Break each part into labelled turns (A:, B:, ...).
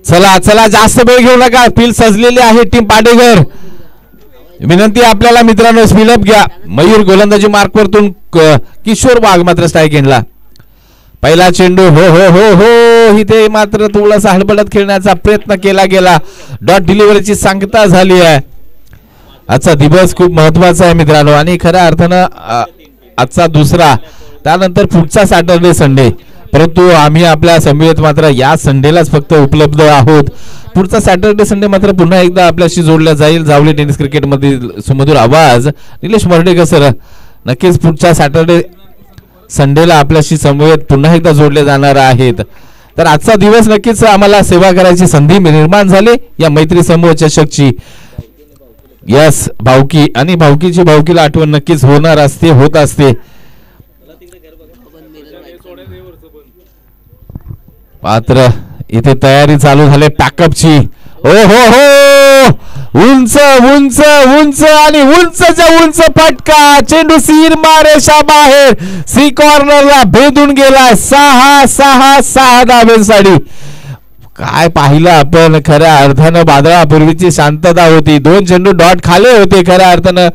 A: चला चला जास्त वेळ घेऊ नका, फील्ड सजलेली आहे टीम पाटेघर. विनंती आपल्याला मित्रांनो, स्पीडअप घ्या. मयूर गोलंदाजी मार्कवरतून किशोर वाघ मात्र स्ट्राईक एंडला. पहिला चेंडू हो हो हो हो, इथे मात्र थोडासा हडबडत खेळण्याचा प्रयत्न केला गेला. डॉट डिलिव्हरीची सांगता झाली आहे. आजचा दिवस खूप महत्वाचा आहे मित्रांनो, आणि खऱ्या अर्थानं आजचा दुसरा, त्यानंतर पुढचा सॅटर्डे संडे. परंतु आम्ही आपल्या समवेत मात्र या संडेलाच फक्त उपलब्ध आहोत. पुढचा सॅटर्डे संडे मात्र पुन्हा एकदा आपल्याशी जोडला जाईल. जावली टेनिस क्रिकेट मधील सुमधुर आवाज निलेश मर्डेकर सर नक्कीच पुढच्या सॅटर्डे संडेला आपल्याशी समवेत पुन्हा एकदा जोडले जाणार आहेत. तर आजचा दिवस नक्कीच आम्हाला सेवा करायची संधी निर्माण झाली या मैत्री समूह चषकची. यस, भावकी आणि भावकीची भावकीला आठवण नक्कीच होणार असते, होत असते. मात्र इथे तयारी चालू झाली पॅकअपची. ओ हो हो, उंच उंच उंच आणि उंचच्या उंच फटका. चेंडू सीमा रेषा बाहेर, सी कॉर्नरला भेदून गेला. 6-6-6 धावेसाठी. काय पाहिलं आपण, खऱ्या अर्थानं वादळापूर्वीची शांतता होती. 2 चेंडू डॉट खाले होते खऱ्या अर्थानं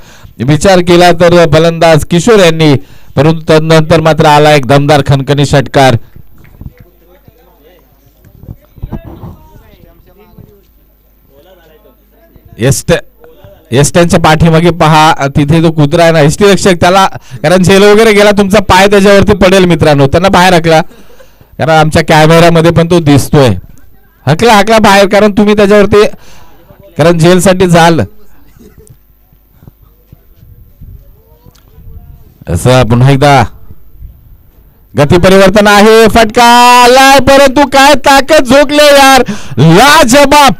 A: विचार केला तर फलंदाज किशोर यांनी, परंतु तदनंतर मात्र आला एक दमदार खणखणी षटकार. एस्टनच्या पाठीमागे पहा, तिथे तो कुत्रा आहे ना एसटी रक्षक, त्याला कारण झेल वगैरे गेला, तुमचा पाय त्याच्यावरती पडेल मित्रांनो. त्यांना बाहेर हकला, कारण आमच्या कॅमेऱ्यामध्ये पण तो दिसतोय. हकला बाहेर, कारण तुम्ही त्याच्यावरती कारण झेलसाठी जाल. असं पुन्हा एकदा गती परिवर्तन आहे. फटका आलाय, परंतु काय ताकद झोकले यार. लाजवाब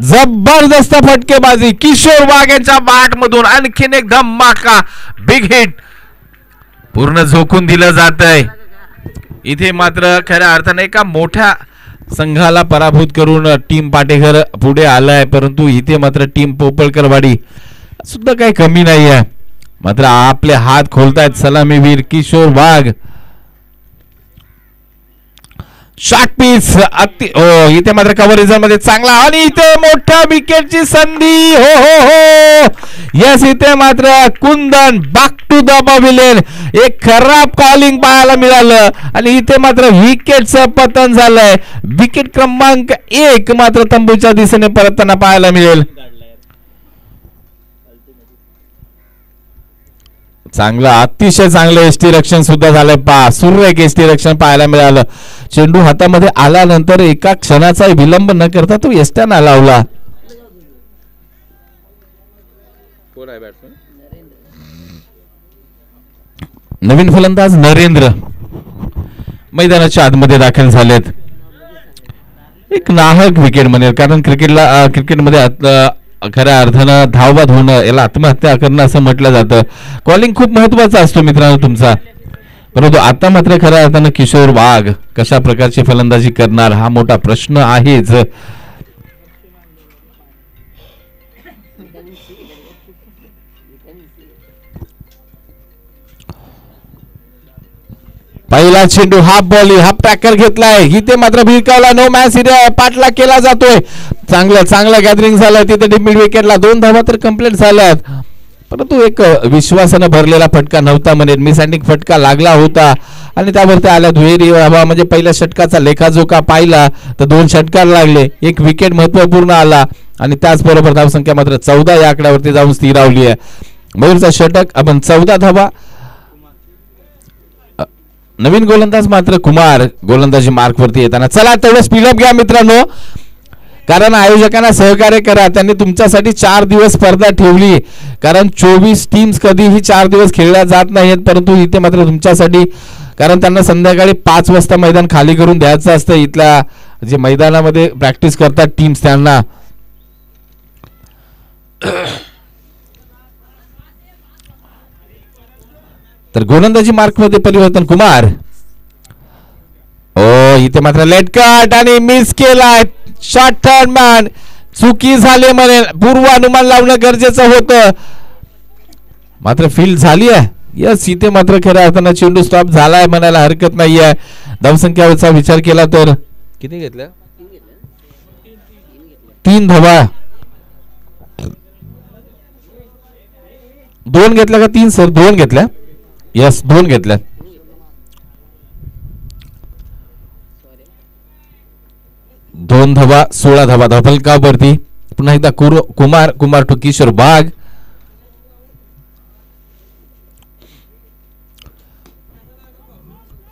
A: जबरदस्त फटकेबाजी किशोर वाघ यांच्या बॅट मधून. आणखीन एक धमाका, बिग हिट पूर्ण झोकून दिलं जात आहे. इथे मात्र खऱ्या अर्थाने एका मोठ्या संघाला पराभूत करून टीम पाटेघर पुढे आलाय. परंतु इथे मात्र टीम पोपळकरवाडी सुद्धा काही कमी नाही आहे. मात्र आपले हात खोलतायत सलामीवीर किशोर वाघ. शॉर्ट पीस इथे मात्र कव्हरेज मध्ये चांगला, आणि इथे मोठ्या विकेटची संधी. हो हो हो, यस, इथे मात्र कुंदन बॅक टू द पॅव्हिलियन. एक खराब कॉलिंग पाहायला मिळालं, आणि इथे मात्र विकेटचं पतन झालंय. विकेट क्रमांक 1 मात्र तंबूच्या दिशेने परतताना पाहायला मिळेल. चांगलं, अतिशय चांगलं एसटी रक्षण सुद्धा झालंय. सुरेख एसटी रक्षण पाहायला मिळालं. चेंडू हातामध्ये आल्यानंतर एका क्षणाचा विलंब न करता तो एसट्यानं लावला. नवीन फलंदाज नरेंद्र मैदानाच्या आतमध्ये दाखल झालेत. एक नाहक विकेट म्हणेल, कारण क्रिकेटमध्ये खऱ्या अर्थानं धावबाद होणं याला आत्महत्या करणं असं म्हटलं जातं. कॉलिंग खूप महत्वाचा असतो मित्रांनो तुमचा. परंतु आता मात्र खऱ्या अर्थानं किशोर वाघ कशा प्रकारची फलंदाजी करणार हा मोठा प्रश्न आहेच. पहिला चेंडू हाफ बॉल, हाफ ट्रॅकर घेतलाय. इथे मात्र भिरकावला, नो मॅच एरिया, पाठला केला जातोय. चांगलं गॅदरिंग झालं तिथे. मिड विकेटला 2 धावा तर कंप्लीट झाल्यात. परंतु एक विश्वासानं भरलेला फटका नव्हता म्हणेल. मिसहँडिंग फटका लागला होता, आणि त्यावरती आल्या दुहेरी हवा. म्हणजे पहिल्या षटकाचा लेखाजोखा पाहिला तर 2 षटकार लागले, एक विकेट महत्वपूर्ण आला, आणि त्याचबरोबर धावसंख्या मात्र 14 या आकड्यावरती जाऊन स्थिरावली आहे. मयूरचा षटक आपण 14 धावा. नवीन गोलंदाज मात्र कुमार गोलंदाजी मार्क वरती येताना. चला तेवढं स्पीडअप घ्या मित्रांनो, कारण आयोजकांना सहकार्य करा. त्यांनी तुमच्यासाठी 4 दिवस स्पर्धा ठेवली, कारण 24 टीम्स कधीही 4 दिवस खेळल्या जात नाहीत. परंतु इथे मात्र तुमच्यासाठी, कारण त्यांना संध्याकाळी 5 वाजता मैदान खाली करून द्यायचं असतं. इथल्या जे मैदानामध्ये प्रॅक्टिस करतात टीम्स त्यांना. तर गोलंदाजी मार्क मध्ये परिवर्तन कुमार. इथे मात्र लेट कट आणि मिस केलाय. शॉर्ट थर्ड मॅन, चुकी झाली म्हणे. पूर्वानुमान लावणं गरजेचं होतं, मात्र फील्ड झाली आहे. यस, इथे मात्र खऱ्या अर्थानं चेंडू स्टॉप झालाय म्हणायला हरकत नाहीये. धावसंख्याचा विचार केला तर किती घेतल्या? 3 धावा. 2 घेतल्या का 3 सर? 2 घेतल्या. यस, 2 घेतल्या. 2 धावा, 16 धावा धावफलकावरती. पुन्हा एकदा Kumar to Kishore Wagh.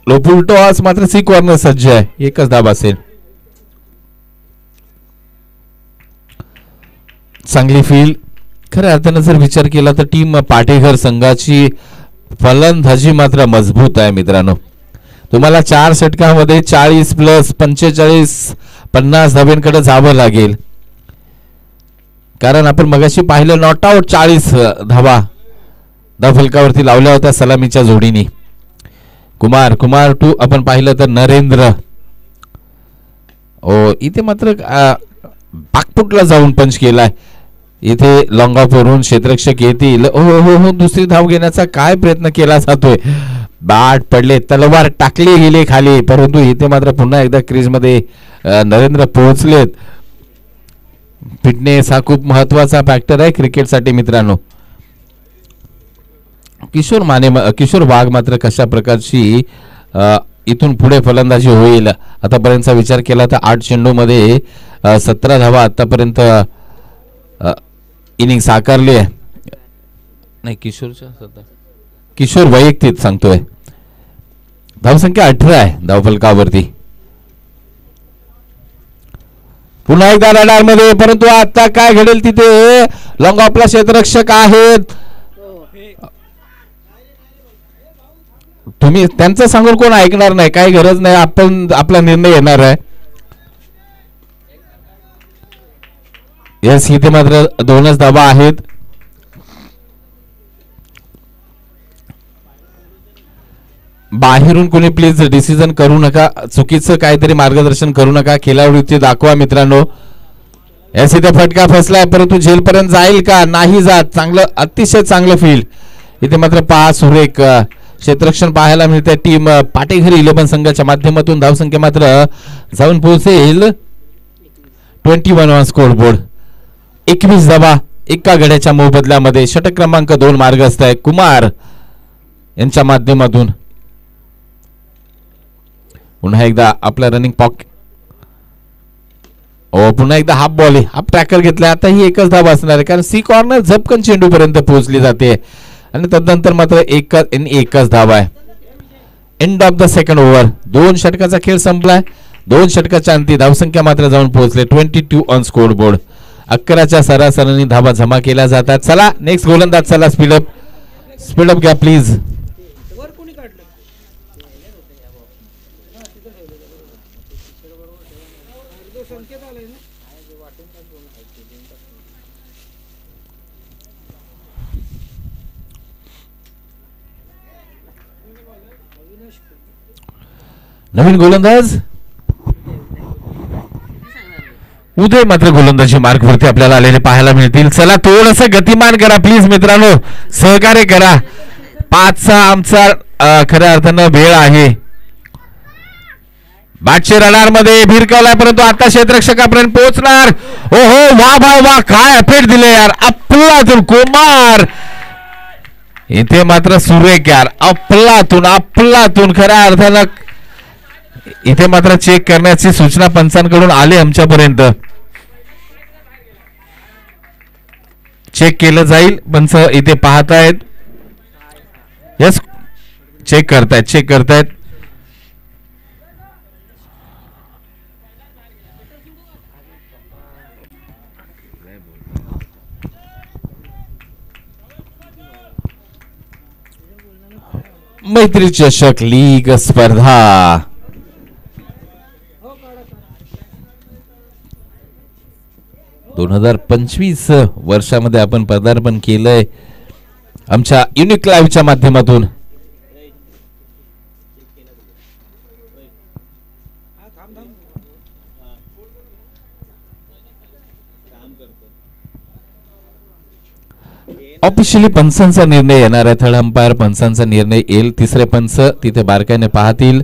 A: Low full toss मात्र सी कॉर्नर सज्ज आहे. एकच धावा असेल. चांगली फील्ड. खऱ्या अर्थानं जर विचार केला तर टीम पाटेघर संघाची फलंदाजी मात्र मजबूत आहे मित्रांनो. तुम्हाला 4 षटकामध्ये 40 प्लस 45 50 धाब्यांकडे जावं लागेल. कारण आपण मगाशी पाहिलं नॉट आउट 40 धावा धावफलकावरती लावल्या होत्या सलामीच्या जोडीने. कुमार टू आपण पाहिलं तर नरेंद्र. इथे मात्र बागपुटला जाऊन पंच केलाय. इथे लॉंग ऑफ वरून क्षेत्ररक्षक येतील. हो, दुसरी धाव घेण्याचा काय प्रयत्न केला जातोय. बॅट पडले, तलवार टाकली गेली खाली, परंतु इथे मात्र पुन्हा एकदा क्रीज मध्ये नरेंद्र पोहोचलेत. फिटनेस हा खूप महत्वाचा फॅक्टर आहे क्रिकेटसाठी मित्रांनो. किशोर वाघ मात्र कशा प्रकारची इथून पुढे फलंदाजी होईल आतापर्यंतचा विचार केला तर 8 चेंडू मध्ये 17 धावा आतापर्यंत इनिंग साकारली आहे. नाही, किशोर वैयक्तिक सांगतोय. धावसंख्या 18 आहे धावफलकावरती. पुन्हा एकदा रडार मध्ये, परंतु आता काय घडेल तिथे. लॉंग ऑफला क्षेत्ररक्षक आहेत. तुम्ही त्यांचं सांगून कोण ऐकणार नाही, काही गरज नाही. आपण आपला निर्णय येणार आहे. यस, इथे मात्र 2च धावा आहेत. बाहेरून कोणी प्लीज डिसिजन करू नका, चुकीचं काहीतरी मार्गदर्शन करू नका. खेळाडूची दाखवा मित्रांनो. यस, इथे फटका फसलाय, परंतु जेलपर्यंत जाईल का? नाही जात. चांगलं, अतिशय चांगलं फील्ड. इथे मात्र 5 सुरेख क्षेत्ररक्षण पाहायला मिळते टीम पाटेघर 11 संघाच्या माध्यमातून. धावसंख्या मात्र जाऊन पोहोचेल 21 ऑन स्कोर बोर्ड. 21 धावा एका गड्याच्या मोबदल्यामध्ये. षटक क्रमांक 2 मार्गस्थ आहे कुमार यांच्या माध्यमातून. पुन्हा एकदा आपला रनिंग पॉकेट. पुन्हा एकदा हाफ बॉल, हाफ ट्रॅकर घेतला. आता ही एकच धावा असणार आहे, कारण सी कॉर्नर झपकन चेंडू पर्यंत पोहोचली जाते आणि तदनंतर मात्र एकच धावा आहे. End of the second over. 2 षटकाचा खेळ संपलाय. 2 षटकाच्या अंती धावसंख्या मात्र जाऊन पोहोचले 22 ऑन स्कोर बोर्ड. 11च्या सरासरीने धावा जमा केल्या जातात. चला नेक्स्ट गोलंदाज. चला स्पीडअप घ्या प्लीज. नवीन गोलंदाज उदय मात्र गोलंदाजी मार्ग वरती आपल्याला आलेले पाहायला मिळतील. चला थोडस गतिमान करा प्लीज मित्रांनो, सहकार्य करा. 5चा आमचा खऱ्या अर्थानं वेळ आहे. बॅटचे रडार मध्ये भिरकावलाय, परंतु आता क्षेत्ररक्षकापर्यंत पोहोचणार. ओहो, वा काय अफेट दिले यार. अफलातून कुमार. इथे मात्र सुरेख यार. अफलातून खऱ्या अर्थानं इथे मात्र चेक करण्याची सूचना पंचांकडून आली आमच्यापर्यंत. चेक केलं जाईल. पंच इथे पाहतायत. यस, चेक करतायत. मैत्री चषक लीग स्पर्धा 2025 वर्षामध्ये आपण पदार्पण केलंय आमच्या युनिक लाईव्हच्या माध्यमातून. ऑफिशियली पंचांचा निर्णय येणार आहे. थर्ड अंपायर पंचांचा निर्णय येईल. तिसरे पंच तिथे बारकाईने पाहतील.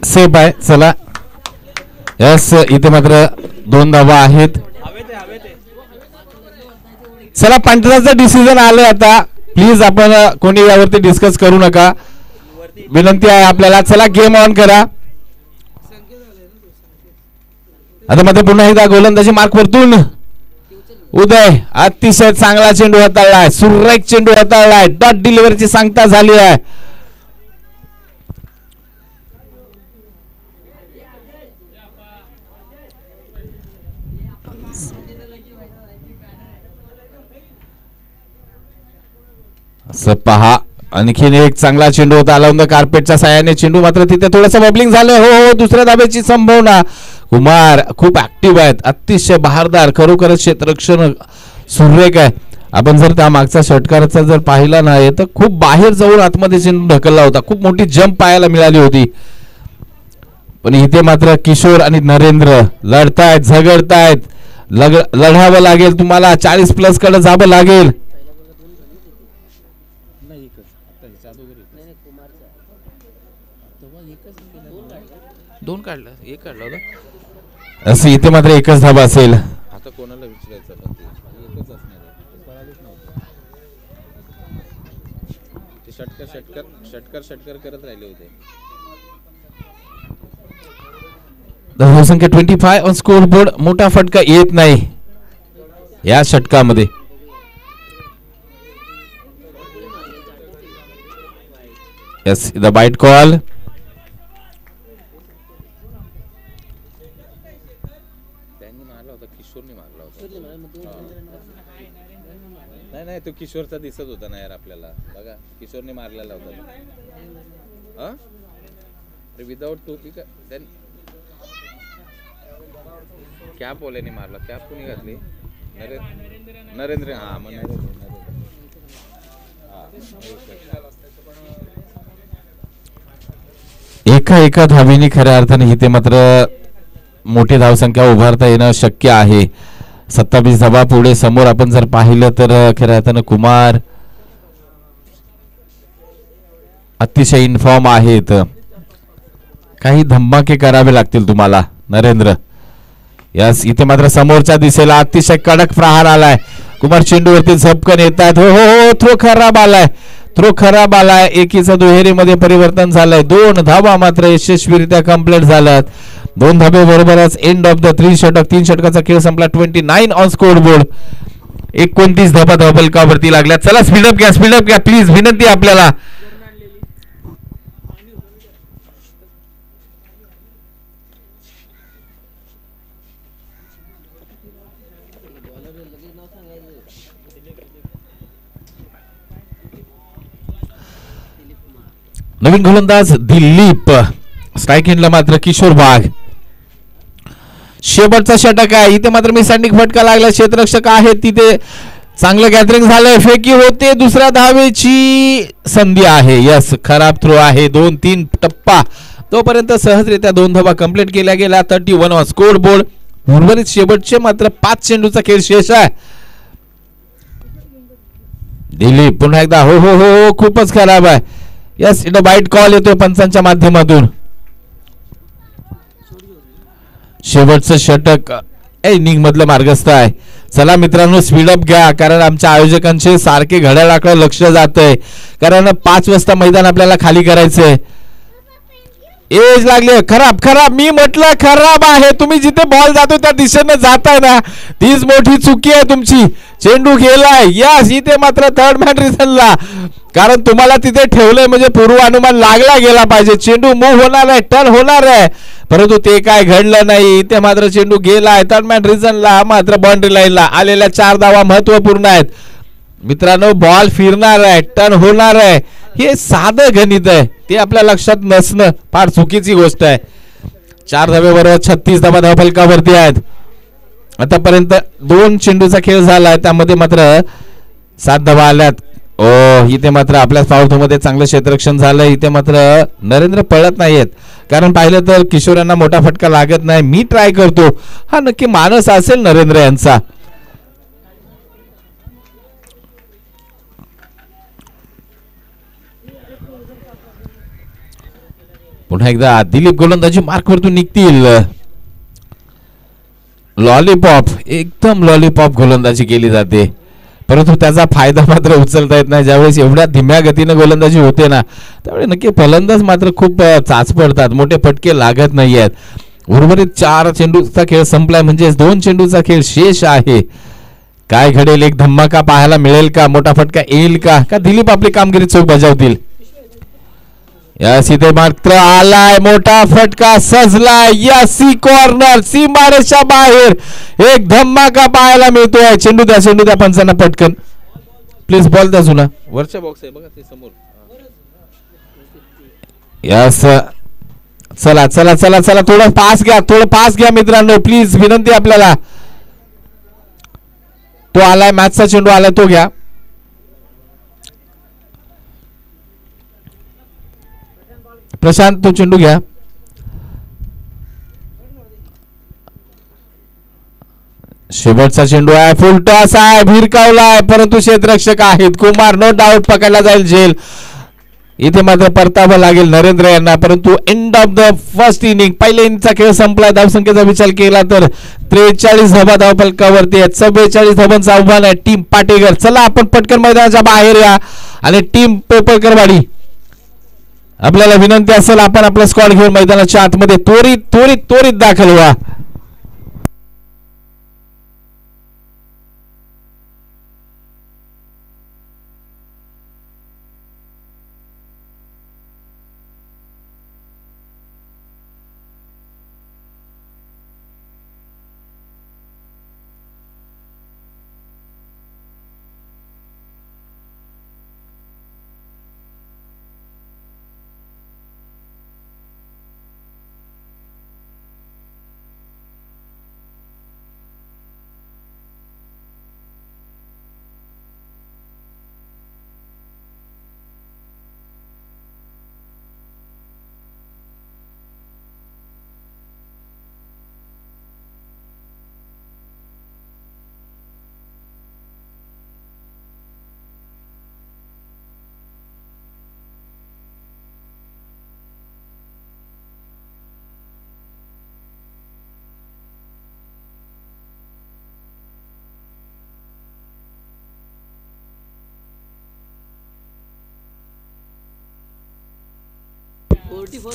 A: सेफ आहे. चला यस इथे मात्र 2 धावा आहेत. चला पंचाचं डिसिजन आलंय. आता प्लीज आपण कोणी यावरती डिस्कस करू नका. विनंती आहे आपल्याला. चला गेम ऑन करा. आता मध्ये पुन्हा एकदा गोलंदाजी मार्क वरतून उदय अतिशय चांगला चेंडू हाताळलाय. सुरेख चेंडू हाताळलाय. डॉट डिलिव्हरीची सांगता झाली आहे. असं पहा आणखीन एक चांगला चेंडू होता अलाउंड कार्पेटच्या साहाय्याने. चेंडू मात्र तिथे थोडंसं बबलिंग झालं. हो दुसऱ्या धाब्याची संभावना. कुमार खूप ऍक्टिव्ह आहेत. अतिशय बहारदार खरोखरच क्षेत्ररक्षण सुरेख आहे. आपण जर त्या मागचा षटकाराचा जर पाहिला नाही तर खूप बाहेर जाऊन आतमध्ये चेंडू ढकलला होता. खूप मोठी जंप पाहायला मिळाली होती. पण इथे मात्र किशोर आणि नरेंद्र लढतायत झगडतायत. लढावं लागेल तुम्हाला. 40+ कडे जावं लागेल. दोन काढला एक काढला होता. असं इथे मात्र एकच धाबा असेल. आता कोणाला विचारायचं पण ते एकच असणार आहे. ते षटकर करत राहिले होते. धावसंख्या 25 ऑन स्कोर बोर्ड. मोठा फटका येत नाही या षटकामध्ये. Yes the bite call. नाही तो किशोरचा दिसत होता ना यार आपल्याला. बघा किशोरने मारलेला होता. विदाउट टोपी का कॅप ओल्याने मारला. कॅप कोणी घातली? नरेंद्र. हा मग एका धावेने खऱ्या अर्थाने इथे मात्र मोठी धावसंख्या उभारता येणं शक्य आहे. 27 धावा पुढे समोर आपण जर पाहिलं तर खऱ्या अर्थानं कुमार अतिशय इनफॉर्म आहेत. काही धमाके करावे लागतील तुम्हाला नरेंद्र. यस इथे मात्र समोरच्या दिशेला अतिशय कडक प्रहार आलाय. कुमार चेंडूवरती झपकन येत आहेत. हो थ्रो खराब आलाय. एकीचा दुहेरीमध्ये परिवर्तन झालंय. 2 धावा मात्र यशस्वीरित्या कंप्लीट झाल्यात. 2 धाबे बरोबरच एंड ऑफ द 3 षटक. 3 षटकाचा खेळ संपला. 29 ऑन स्कोर बोर्ड. 29 धाबा धावफलकावरती लागल्या. चला स्पीडअप घ्या प्लीज. विनंती आपल्याला. नवीन गोलंदाज दिलीप, स्ट्राईक एंडला मात्र किशोर वाघ. शेवटचा षटक आहे इथे मात्र मी सँडिंग फटका लागला. क्षेत्ररक्षक आहे तिथे, चांगलं गॅदरिंग झालंय, फेकी होते, दुसऱ्या धावेची संधी आहे. यस, खराब थ्रो आहे. 2-3 टप्पा तोपर्यंत सहजरित्या 2 धावा कंप्लीट केल्या गेल्या. 31 ऑन स्कोर बोर्ड. उर्वरित शेवटचे मात्र 5 चेंडूचा खेळ शेष आहे. दिलीप पुन्हा एकदा हो हो हो खूपच खराब आहे. यस, इथं वाईट कॉल येतोय पंचांच्या माध्यमातून. शेवटचं षटक इनिंग मधलं मार्गस्थ आहे. चला मित्रांनो, स्पीडअप घ्या कारण आमच्या आयोजकांचे सारखे घड्याळाकडे लक्ष जातंय. कारण 5 वाजता मैदान आपल्याला खाली करायचंय. एज लागले. खराब खराब, मी म्हटलं खराब आहे. तुम्ही जिथे बॉल जातो त्या दिशेने जाताय ना, तीच मोठी चुकी आहे तुमची. चेंडू गेलाय. यस, इथे मात्र थर्ड मॅन रिझनला, कारण तुम्हाला तिथे ठेवलंय म्हणजे पूर्वानुमान लागला गेला पाहिजे. चेंडू मूव्ह होणार आहे, टर्न होणार आहे, परंतु ते काय घडलं नाही. इथे मात्र चेंडू गेलाय थर्ड मॅन रिझनला. मात्र बाउंड्री लाईनला आलेल्या 4 धावा महत्वपूर्ण आहेत मित्रांनो. बॉल फिरणार आहे, टर्न होणार आहे, हे साधं गणित आहे. ते आपल्या लक्षात नसणं फार चुकीची गोष्ट आहे. 4 धावेबरोबर 36 धावा धावफलकावरती आहेत. आतापर्यंत 2 चेंडूचा खेळ झाला, त्यामध्ये मात्र 7 धावा आल्यात. इथे मात्र आपल्या फाउलमध्ये चांगलं क्षेत्ररक्षण झालं. इथे मात्र नरेंद्र पळत नाहीयेत, कारण पाहिलं तर किशोर यांना मोठा फटका लागत नाही. मी ट्राय करतो. हा नक्की मानस असेल नरेंद्र यांचा. पुन्हा एकदा दिलीप गोलंदाजी मार्कवरतून निघतील. लॉलीपॉप, एकदम लॉलीपॉप गोलंदाजी केली जाते, परंतु त्याचा फायदा मात्र उचलता येत नाही. ज्यावेळेस एवढ्या धीम्या गतीने गोलंदाजी होते ना, त्यावेळी नक्की फलंदाज मात्र खूप चाच पडतात, मोठे फटके लागत नाही आहेत. उर्वरित 4 चेंडूचा खेळ संपलाय, म्हणजे 2 चेंडूचा खेळ शेष आहे. काय घडेल? एक धमाका पाहायला मिळेल का? मोठा फटका येईल का दिलीप आपली कामगिरी चोख बजावतील? यस, इथे मात्र आलाय मोठा फटका, सजलाय. यस, सी कॉर्नर, सीमारेषा बाहेर एक धमाका पाहायला मिळतोय. चेंडू द्या पंचांना पटकन प्लीज. बॉल द्या जुना, वरच्या बॉक्स आहे बघा ते समोर. यस, चला चला चला चला, थोडं पास घ्या मित्रांनो, प्लीज विनंती आपल्याला. तो आलाय, मॅचचा चेंडू आलाय, तो घ्या. प्रशांत, तो चेंडू घ्या. शेवटचा चेंडू आहे, फुल टॉस आहे, भिरकावलाय, परंतु क्षेत्ररक्षक आहेत कुमार, नो डाऊट पकडला जाईल झेल. इथे मात्र परतावा लागेल नरेंद्र यांना. परंतु end of the first inning, पहिल्या इनिंगचा खेळ संपला. धावसंख्येचा विचार केला तर 43 धावा धावफलकावरती आहेत. 44 धावांचं आव्हान आहे टीम पाटेकर. चला आपण पटकन मैदानाच्या बाहेर या आणि टीम पोपळकरवाडी, आपल्याला विनंती असेल आपण आपला स्क्वॉड घेऊन मैदानाच्या आतमध्ये त्वरित त्वरित त्वरित दाखल व्हा.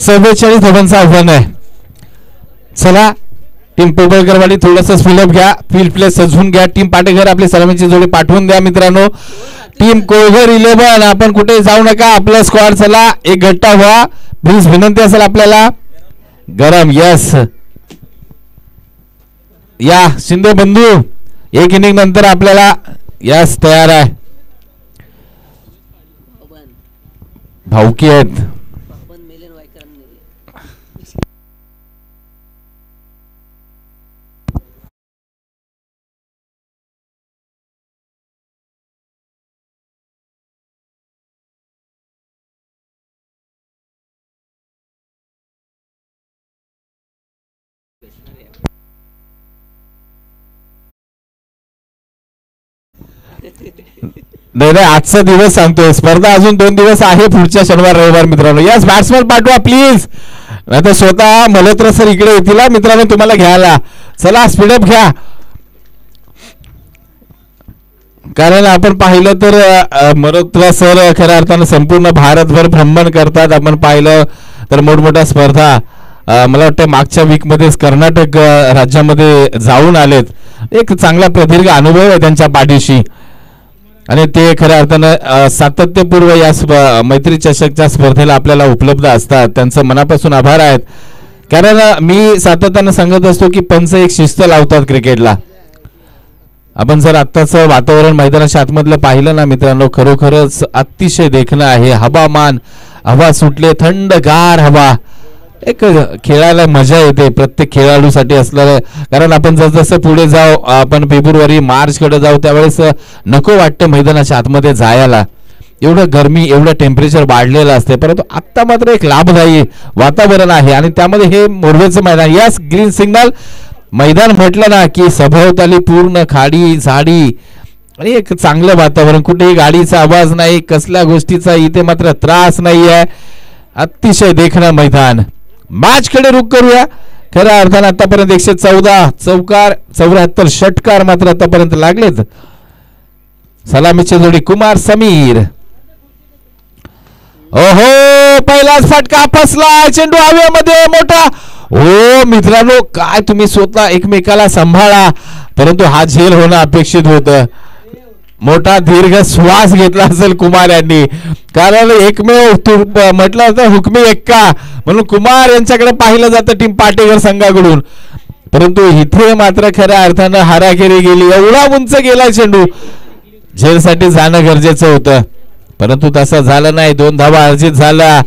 A: चव्वेचाळीस धावांचं आव्हान आहे. चला टीम पोपळकरवाडी थोडस स्पीडअप घ्या, फील्ड प्ले सजवून घ्या. टीम पाटेकर आपली सलामीची जोडी पाठवून द्या मित्रांनो. टीम कोळघर 11 आपण कुठे जाऊ नका, आपलं स्क्वॉड चला एक गट्टा व्हा प्लीज, विनंती असेल आपल्याला. गरम, यस या शिंदे बंधू, एक इनिंग नंतर आपल्याला यस तयार आहे. भाऊकी आहेत नाही नाही, आजचा दिवस सांगतोय. स्पर्धा अजून 2 दिवस आहे, पुढच्या शनिवार रविवार मित्रांनो. यस, बॅट्समन पाठवा प्लीज, नाही तर स्वतः मल्होत्रा सर इकडे येतील मित्रांनो तुम्हाला घ्यायला. चला स्पीडअप घ्या, कारण आपण पाहिलं तर मल्होत्रा सर खऱ्या अर्थानं संपूर्ण भारतभर भ्रमण करतात. आपण पाहिलं तर मोठमोठ्या स्पर्धा मला वाटतं मागच्या वीकमध्येच कर्नाटक राज्यामध्ये जाऊन आलेत. एक चांगला प्रदीर्घ अनुभव आहे त्यांच्या पाठीशी, आणि ते खऱ्या अर्थानं सातत्यपूर्व या मैत्री चषकच्या स्पर्धेला आपल्याला उपलब्ध असतात. त्यांचं मनापासून आभार आहेत, कारण मी सातत्यानं सांगत असतो की पंच एक शिस्त लावतात क्रिकेटला. आपण जर आत्ताचं वातावरण मैदानाच्या आतमधलं पाहिलं ना मित्रांनो, खरोखरच अतिशय देखणं आहे. हवामान, हवा सुटले, थंडगार हवा, एक खेळायला मजा येते प्रत्येक खेळाडूसाठी असलं. कारण आपण जसजसं पुढे जाऊ, आपण फेब्रुवारी मार्च कडे जाऊ, त्यावेळेस नको वाटतं मैदानाच्या आतमध्ये जायला. एवढं गरमी, एवढं टेम्परेचर वाढलेलं असते, परंतु आत्ता मात्र एक लाभदायी वातावरण आहे. आणि त्यामध्ये हे मोरवेचं मैदान, यस ग्रीन सिग्नल मैदान म्हटलं ना की सभोवताली पूर्ण खाडी झाडी आणि एक चांगलं वातावरण. कुठेही गाडीचा आवाज नाही, कसल्या गोष्टीचा इथे मात्र त्रास नाही आहे. अतिशय देखणं मैदान. मॅच कडे रुख करूया. खऱ्या अर्थानं आतापर्यंत 114 चौकार, 74 षटकार मात्र आतापर्यंत लागलेत. सलामीची जोडी कुमार समीर. ओहो, पहिलाच फटका फसला, चेंडू हवेमध्ये मोठा. हो मित्रांनो, काय तुम्ही स्वतः एकमेकाला सांभाळा, परंतु हा झेल होणं अपेक्षित होतं. मोठा दीर्घ श्वास घेतला असेल कुमार यांनी, कारण एकमेव म्हटलं होतं हुकमी एक्का म्हणून कुमार यांच्याकडे पाहिलं जातं टीम पाटेकर संघाकडून. परंतु इथे मात्र खऱ्या अर्थानं हाराखेरी गेली. एवढा उंच गेला चेंडू, झेलसाठी जाणं गरजेचं होतं, परंतु तसं झालं नाही. 2 धावा अर्जित झाला.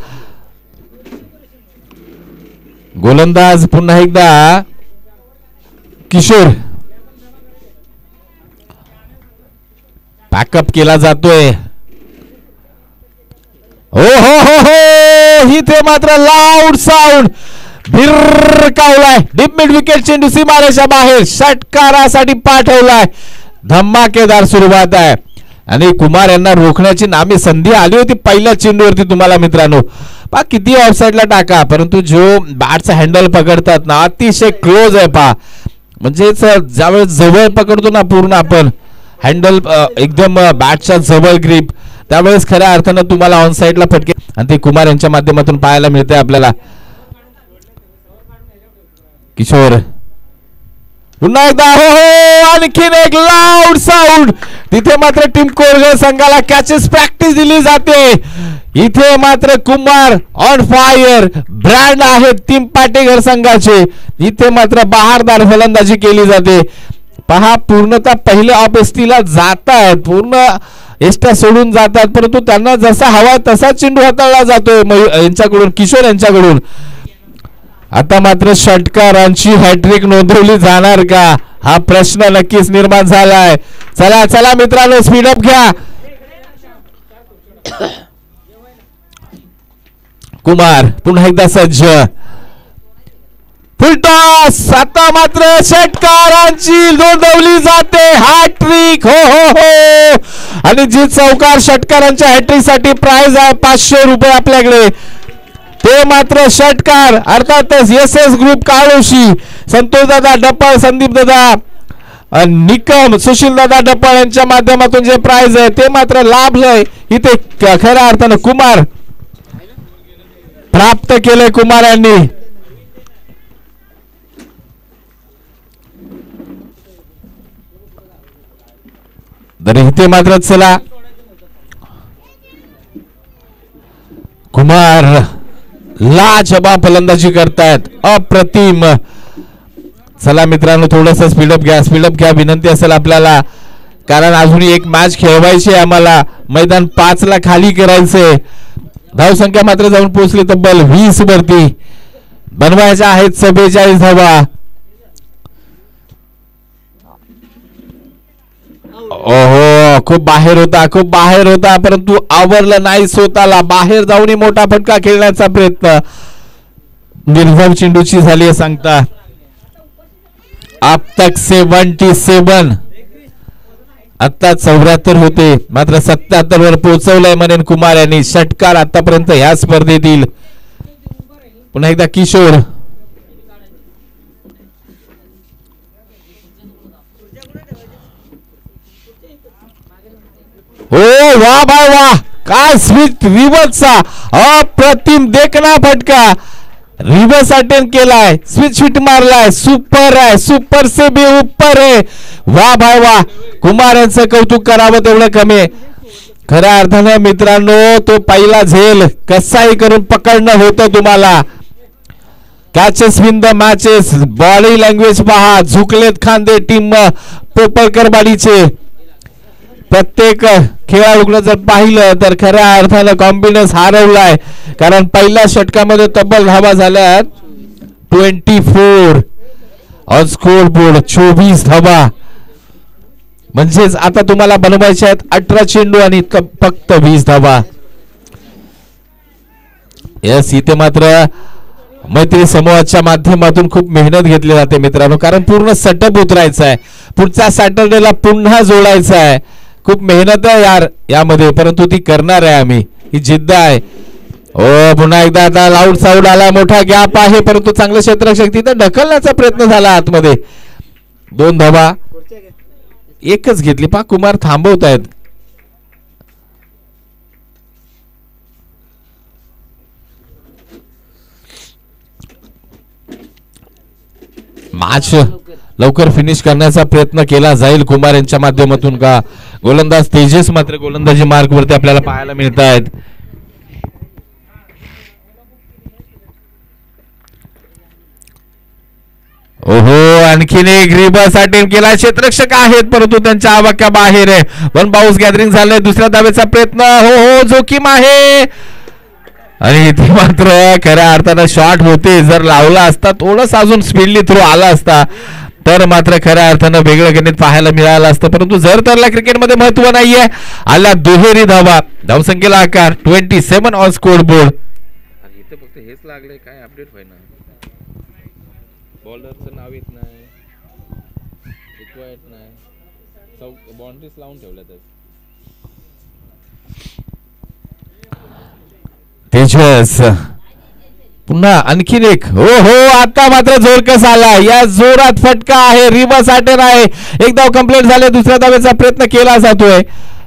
A: गोलंदाज पुन्हा एकदा किशोर. पॅकअप केला जातोय. हो हो हो हो, इथे मात्र लाऊड साऊंड भिरकावलाय. डीप मिड विकेट चेंडू सीमारेषा बाहेर षटकारासाठी पाठवलाय. धमाकेदार सुरुवात आहे, आणि कुमार यांना रोखण्याची नामी संधी आली होती पहिल्या चेंडूवरती. तुम्हाला मित्रांनो पा किती ऑफसाईडला टाका, परंतु जो बॅटचा हँडल पकडतात ना अतिशय क्लोज आहे पा. म्हणजेच ज्यावेळेस जवळ पकडतो ना पूर्ण आपण हँडल, एकदम बॅटच्या जवळ ग्रीप, त्यावेळेस खऱ्या अर्थानं तुम्हाला ऑन साईडला फटके, आणि ते कुमार यांच्या माध्यमातून पाहायला मिळते आपल्याला. किशोर पुन्हा एकदा. हो हो, आणखीन एक लाऊड साऊंड. तिथे मात्र टीम कोरगळ संघाला कॅचेस प्रॅक्टिस दिली जाते. इथे मात्र कुमार ऑन फायर ब्रँड आहेत टीम पाटेकर संघाचे. इथे मात्र बहारदार फलंदाजी केली जाते. पहा, पूर्णतः पहिले ऑफ एसटीला जातात, पूर्ण एस्टा सोडून जातात, परंतु त्यांना जसा हवा तसा चेंडू हाताळला जातोय यांच्याकडून, किशोर यांच्याकडून. आता मात्र षटकारांची हॅट्रिक नोंदवली जाणार का, हा प्रश्न नक्कीच निर्माण झालाय. चला चला मित्रांनो, स्पीडअप घ्या. कुमार पुन्हा एकदा सज्ज. फुलटॉस. आता मात्र षटकारांची नोंदवली जाते हॅट्रिक. हो हो हो, आणि जी चौकार षटकारांच्या हॅट्रिक साठी प्राइज आहे 500 रुपये आपल्याकडे, ते मात्र षटकार अर्थातच S S group Kaloshi, Santosh दादा डप्पळ, संदीप दादा निकम, सुशील दादा डप्पळ यांच्या माध्यमातून जे प्राइज आहे ते मात्र लाभलंय. इथे खऱ्या अर्थानं कुमार प्राप्त केले. कुमार यांनी तरी इथे मात्र चला कुमार लाजवाब फलंदाजी करतायत, अप्रतिम. चला मित्रांनो, थोडस स्पीडअप घ्या, स्पीडअप घ्या विनंती असेल आपल्याला, कारण अजून एक मॅच खेळवायची आम्हाला. मैदान 5 ला खाली करायचंय. धावसंख्या मात्र जाऊन पोहोचली तब्बल 20 वरती. बनवायच्या आहेत 44 धावा. ओहो, खूप बाहेर होता, खूप बाहेर होता, परंतु आवरलं नाही स्वतःला. बाहेर जाऊन मोठा फटका खेळण्याचा प्रयत्न. निर्धाव चेंडूची झाली सांगता. अब तक 77 आता 74 होते मात्र 77 वर पोहोचवलंय मनेन कुमार यांनी. षटकार आतापर्यंत ह्या स्पर्धेतील. पुन्हा एकदा किशोर. हो वा बाय वा, काय स्विच रिव्हर्सचा अप्रतिम देखना फटका. रिव्हर्स अटेम्प्ट केलाय, स्विच हिट मारलाय. सुपर आहे, सुपर से भी ऊपर आहे. वा भाई वा, कुमार यांचं कौतुक करावं तेवढं कमी. खऱ्या अर्थानं मित्रांनो तो पहिला झेल कसाही करून पकडणं होतं तुम्हाला. Catches win the matches. Body language पहा, झुकलेत खांदे टीम पोपळकरवाडीचे. प्रत्येक खेळाडूला जर पाहिलं तर खऱ्या अर्थानं कॉन्फिडन्स हरवलाय. कारण पहिल्या षटकामध्ये तब्बल धावा झाल्या 24 ऑन स्कोर बोर्ड 24 धावा. म्हणजेच आता तुम्हाला बनवायचे आहेत 18 चेंडू आणि फक्त 20 धावा. यस, इथे मात्र मैत्री समूहाच्या माध्यमातून खूप मेहनत घेतली जाते मित्रांनो. कारण पूर्ण सेटअप उतरायचा आहे, पुढच्या सॅटर्डेला पुन्हा जोडायचा आहे. खूप मेहनत आहे यार यामध्ये, परंतु ती करणार आहे आम्ही. ही जिद्द आहे. ओ पुन्हा एकदा आता लाऊड साऊंड आला. मोठा गॅप आहे परंतु चांगलं क्षेत्ररक्षक तिथं ढकलण्याचा प्रयत्न झाला आतमध्ये. 2 धावा एकच घेतली. पा कुमार थांबवत आहेत. मॅच लवकर फिनिश करण्याचा प्रयत्न केला जाईल कुमार यांच्या माध्यमातून का. गोलंदाज तेजस मात्र गोलंदाजी मार्ग वरती आपल्याला पाहायला मिळत आहेत. ओहो, आणखीन एक रिव्हर्स अटेम्प्ट केला. क्षेत्ररक्षक आहेत परंतु त्यांच्या आवाक्या बाहेर आहे. 1 बाउन्स गॅदरिंग झालंय. दुसऱ्या धावेचा प्रयत्न. हो हो, जोखीम आहे. आणि इथे मात्र खऱ्या अर्थानं शॉट होते. जर लावला असता थोडंसं अजून स्पीडली थ्रो आला असता तर मात्र खऱ्या अर्थानं वेगळं गणित पाहायला मिळालं असतं. परंतु जर तरला क्रिकेटमध्ये महत्व नाहीये. आला दुहेरी धावा. धावसंख्येला आकार 27 ऑन स्कोर बोर्ड. इथे फक्त हेच लागले, काय अपडेट व्हायना. बॉलरचं नाव येत नाही, येत नाही. बाउंड्रीज लावून ठेवल्यात. तेजस पुन्हा आणखीन एक. हो हो, आता मात्र जोर कसा आला. या जोरात फटका आहे. रिव्हर्स अटेम्प्ट आहे. एक धाव कंप्लीट झाले. दुसऱ्या धावेचा प्रयत्न केला जातोय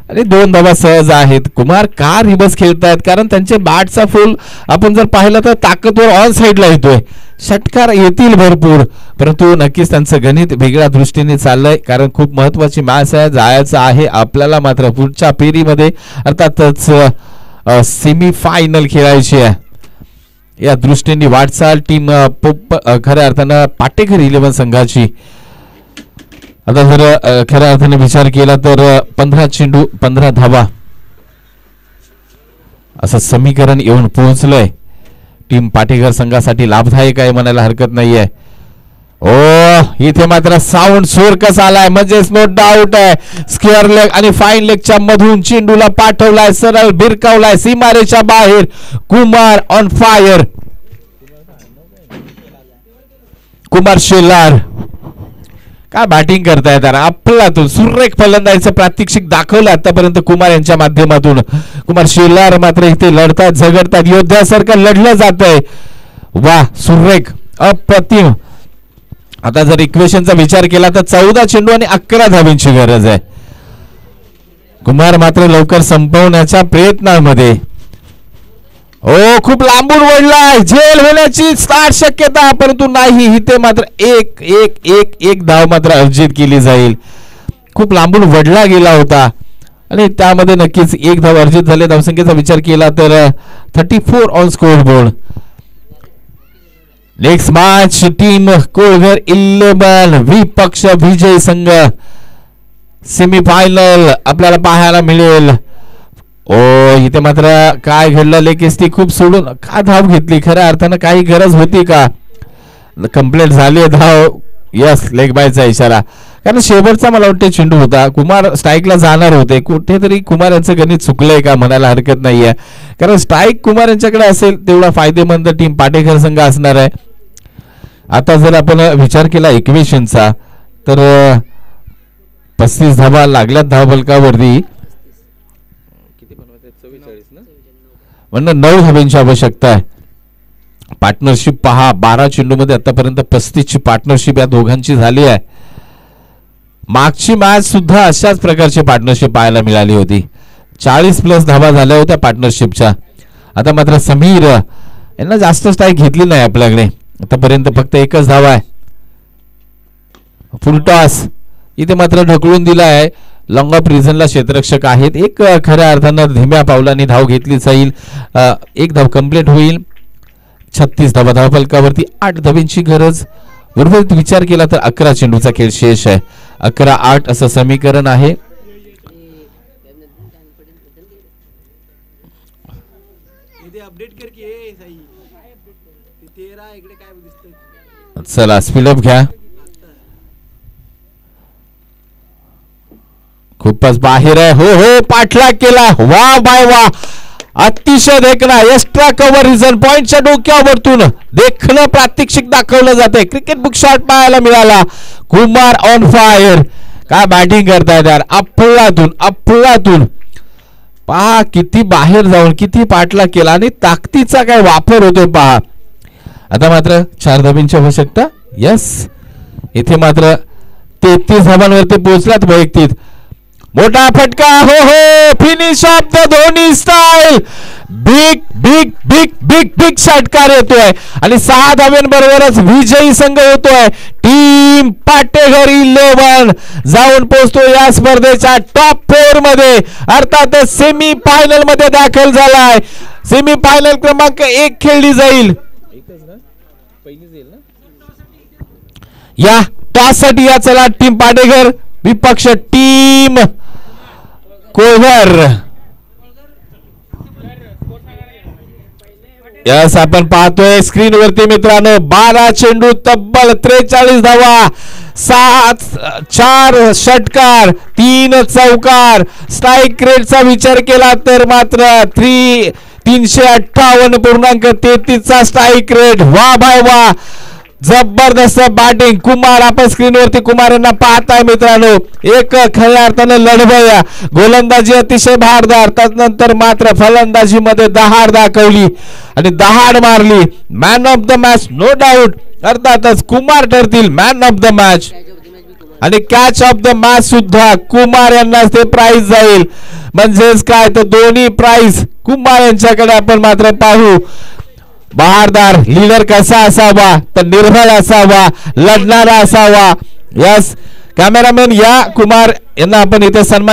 A: आणि 2 धावा सहज आहेत. कुमार का रिव्हर्स खेळतायत? कारण त्यांचे बॅटचा फुल आपण जर पाहिलं तर ताकदवर ऑन साइडला येतोय. षटकार येतील भरपूर, परंतु नक्कीच त्यांचं गणित वेगळ्या दृष्टीने चाललंय. कारण खूप महत्वाची मॅच आहे, जायचं आहे आपल्याला मात्र पुढच्या फेरीमध्ये. अर्थातच सेमी फायनल खेळायची आहे. या दृष्टीने वाटचाल टीम खऱ्या अर्थानं पाटेकर 11 संघाची. आता जर खऱ्या अर्थाने विचार केला तर 15 चेंडू 15 धावा असं समीकरण येऊन पोहोचलंय. टीम पाटेकर संघासाठी लाभदायक आहे म्हणायला हरकत नाहीये. ओ इथे मात्र साऊंड सोर कसा आलाय. म्हणजेच नो डाऊट आहे. स्क्वेअर लेग आणि फाईन लेगच्या मधून चेंडूला पाठवलाय, सरळ भिरकावलाय सीमारेच्या बाहेर. Kumar on fire. कुमार शेलार काय बॅटिंग करताय तर आपल्यातून सुरेख फलंदाजीचं प्रात्यक्षिक दाखवलं आतापर्यंत कुमार यांच्या माध्यमातून. कुमार शेलार मात्र इथे लढतात, झगडतात, योद्ध्यासारखं लढलं जात आहे. वा, सुरेख, अप्रतिम. आता जर इक्वेशनचा विचार केला तर 14 चेंडू आणि 11 धावींची गरज आहे. कुमार मात्र लवकर संपवण्याच्या प्रयत्नामध्ये. हो, खूप लांबून वळलाय. झेल होण्याची स्टार्ट शक्यता, परंतु नाही. इथे मात्र एक धाव मात्र अर्जित केली जाईल. खूप लांबून वडला गेला होता आणि त्यामध्ये नक्कीच 1 धाव अर्जित झाले. धावसंख्येचा विचार केला तर 34 on score board. Next match team Kolghar 11 विपक्ष विजय संघ. सेमीफायनल आपल्याला पाहायला मिळेल. ओ इथे मात्र काय घडलं. लेकेस्टी खूप सोडून का धाव घेतली? खऱ्या अर्थानं काही गरज होती का? कंप्लीट झाली धाव. यस, लेग बायचा इशारा. कारण शेवटचा मला वाटते चेंडू होता. कुमार स्ट्राईकला जाणार होते. कुठेतरी कुमार यांचं गणित चुकलंय का म्हणायला हरकत नाहीये. कारण स्ट्राईक कुमार यांच्याकडे असेल तेवढा फायदेमंद टीम पाटेकर संघ असणार आहे. आता जर आपण विचार केला इक्वेशनचा तर 35 धावा लागल्यात धावफलकावरती. म्हणून 9 धाब्यांची आवश्यकता आहे. पार्टनरशिप पहा, 12 चेंडूमध्ये आतापर्यंत 35ची पार्टनरशिप या दोघांची झाली आहे. मागची मॅच सुद्धा अशाच प्रकारची पार्टनरशिप पाहायला मिळाली होती. 40+ धावा झाल्या होत्या पार्टनरशिपच्या. आता मात्र समीर यांना जास्त स्ट्राईक घेतली नाही आपल्याकडे. आतापर्यंत फक्त 1च धावा आहे. फुल टॉस इथे मात्र ढकलून दिला आहे. लॉंग ऑफ रिझनला क्षेत्ररक्षक आहेत. एक खऱ्या अर्थानं धीम्या पावलांनी धाव घेतली जाईल. 1 धाव कंप्लीट होईल. 36 धावा धावफलकावरती. 8 धाब्यांची गरज. बरोबर विचार केला तर 11 चेंडूचा खेळ शेष आहे. 11-8 असं समीकरण आहे. चला स्पीडअप घ्या. खूपच बाहेर आहे. हो हो पाठलाग केला. वा बाय वा, अतिशय देखणा. एक्स्ट्रा कव्हर रिझन पॉइंटच्या डोक्यावरतून देखणं प्रात्यक्षिक दाखवलं जाते. क्रिकेट बुक शॉट पाहायला मिळाला. Kumar on fire. काय बॅटिंग करतायत यार. अफलातून पहा किती बाहेर जाऊन किती पाठलाग केला आणि ताकदीचा काय वापर होतोय पहा. आता मात्र 4 धाब्यांची आवश्यकता. यस इथे मात्र 33 धाबांवरती पोहोचलात वैयक्तिक. मोठा फटका. हो हो finish off the Dhoni style. Big big big big big षटकार येतोय आणि 6 धाब्यांबरोबरच विजयी संघ होतोय. टीम पाटेघर 11 जाऊन पोहोचतो या स्पर्धेच्या टॉप 4 मध्ये. अर्थात सेमी फायनल मध्ये दाखल झालाय. सेमी फायनल क्रमांक 1 खेळली जाईल. या टॉस साठी या चला टीम पाटेघर विपक्ष टीम कोहर. यस आपण पाहतोय स्क्रीन वरती मित्रांनो 12 चेंडू तब्बल 43 धावा, 4 षटकार, 3 चौकार. स्ट्राईक रेटचा विचार केला तर मात्र 358.33 चा स्ट्राईक रेट. वा भाई वा, जबरदस्त बॅटिंग. कुमार आपण स्क्रीनवरती कुमार यांना पाहताय मित्रांनो. एक खऱ्या अर्थानं लढवया. गोलंदाजी अतिशय भारदार. त्यानंतर मात्र फलंदाजी मध्ये दहाड दाखवली आणि दहाड मारली. Man of the match no doubt. अर्थातच कुमार ठरतील मॅन ऑफ द मॅच आणि कॅच ऑफ द मॅच सुद्धा कुमार यांना ते प्राइज जाईल. म्हणजेच काय तर दोन्ही प्राइज कुमार यांच्याकडे आपण मात्र पाहू. बहारदार लीडर कसा असावा तर निर्भय असावा, लढणारा असावा. यस कॅमेरामॅन या कुमार यांना आपण इथे सन्मान